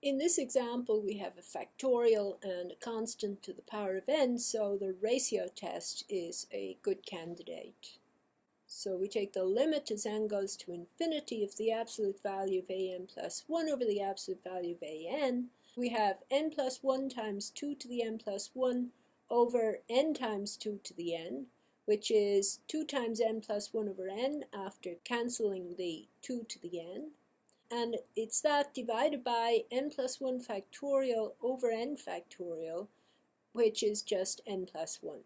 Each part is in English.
In this example, we have a factorial and a constant to the power of n, so the ratio test is a good candidate. So we take the limit as n goes to infinity of the absolute value of an plus 1 over the absolute value of an. We have n plus 1 times 2 to the n plus 1 over n times 2 to the n, which is 2 times n plus 1 over n after cancelling the 2 to the n. And it's that divided by n plus 1 factorial over n factorial, which is just n plus 1.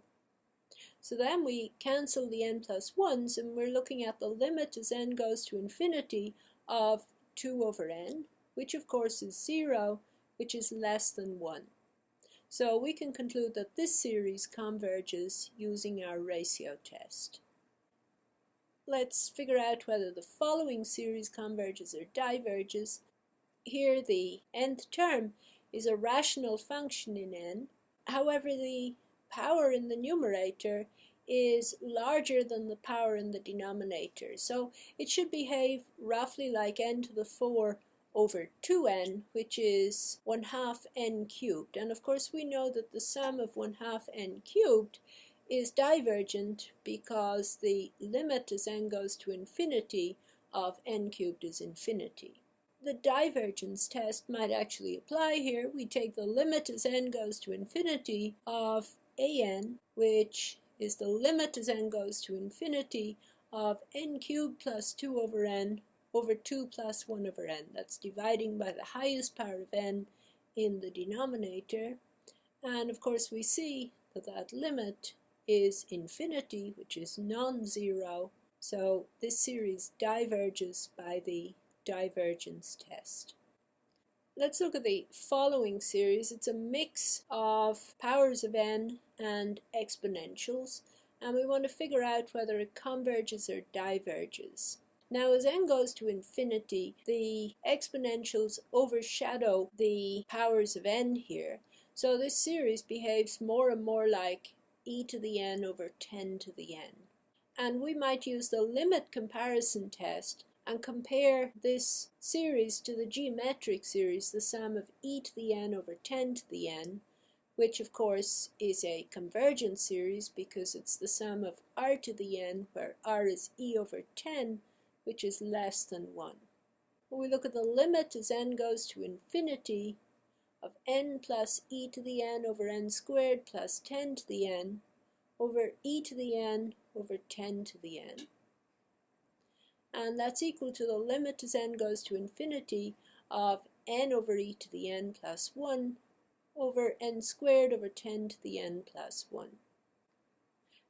So then we cancel the n plus 1s, and we're looking at the limit as n goes to infinity of 2 over n, which of course is 0, which is less than 1. So we can conclude that this series converges using our ratio test. Let's figure out whether the following series converges or diverges. Here the nth term is a rational function in n. However, the power in the numerator is larger than the power in the denominator. So it should behave roughly like n to the 4 over 2n, which is 1/2 n cubed. And of course we know that the sum of 1/2 n cubed is divergent because the limit as n goes to infinity of n cubed is infinity. The divergence test might actually apply here. We take the limit as n goes to infinity of an, which is the limit as n goes to infinity of n cubed plus 2 over n over 2 plus 1 over n. That's dividing by the highest power of n in the denominator. And of course we see that that limit is infinity, which is non-zero, so this series diverges by the divergence test. Let's look at the following series. It's a mix of powers of n and exponentials, and we want to figure out whether it converges or diverges. Now, as n goes to infinity, the exponentials overshadow the powers of n here, so this series behaves more and more like e to the n over 10 to the n. And we might use the limit comparison test and compare this series to the geometric series, the sum of e to the n over 10 to the n, which of course is a convergent series because it's the sum of r to the n, where r is e over 10, which is less than 1. When we look at the limit as n goes to infinity of n plus e to the n over n squared plus 10 to the n over e to the n over 10 to the n. And that's equal to the limit as n goes to infinity of n over e to the n plus 1 over n squared over 10 to the n plus 1.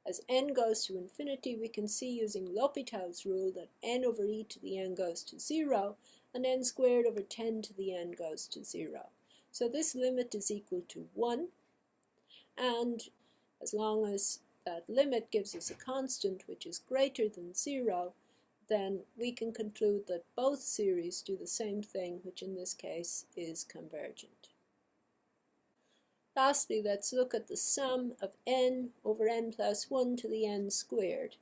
As n goes to infinity, we can see using L'Hopital's rule that n over e to the n goes to 0, and n squared over 10 to the n goes to 0. So this limit is equal to 1, and as long as that limit gives us a constant which is greater than 0, then we can conclude that both series do the same thing, which in this case is convergent. Lastly, let's look at the sum of n over n plus 1 to the n squared.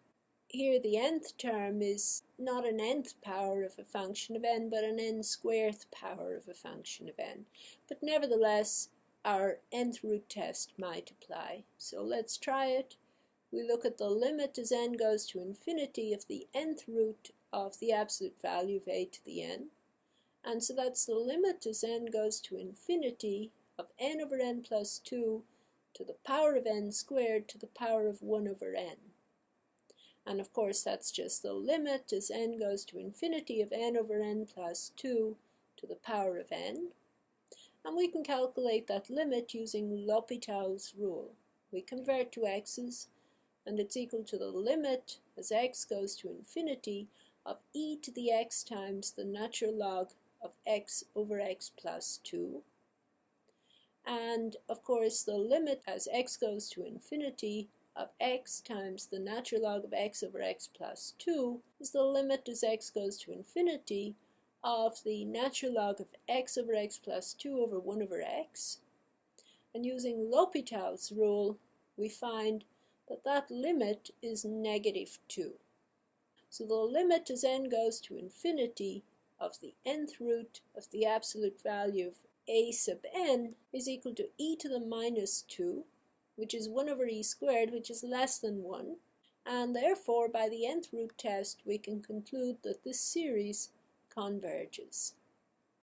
Here the nth term is not an nth power of a function of n, but an n squared power of a function of n. But nevertheless, our nth root test might apply. So let's try it. We look at the limit as n goes to infinity of the nth root of the absolute value of a to the n. And so that's the limit as n goes to infinity of n over n plus 2 to the power of n squared to the power of 1 over n. And of course that's just the limit as n goes to infinity of n over n plus 2 to the power of n. And we can calculate that limit using L'Hopital's rule. We convert to x's, and it's equal to the limit as x goes to infinity of e to the x times the natural log of x over x plus 2. And of course the limit as x goes to infinity of x times the natural log of x over x plus 2 is the limit as x goes to infinity of the natural log of x over x plus 2 over 1 over x. And using L'Hopital's rule, we find that that limit is -2. So the limit as n goes to infinity of the nth root of the absolute value of a sub n is equal to e to the minus 2, which is 1 over e squared, which is less than 1. And therefore, by the nth root test, we can conclude that this series converges.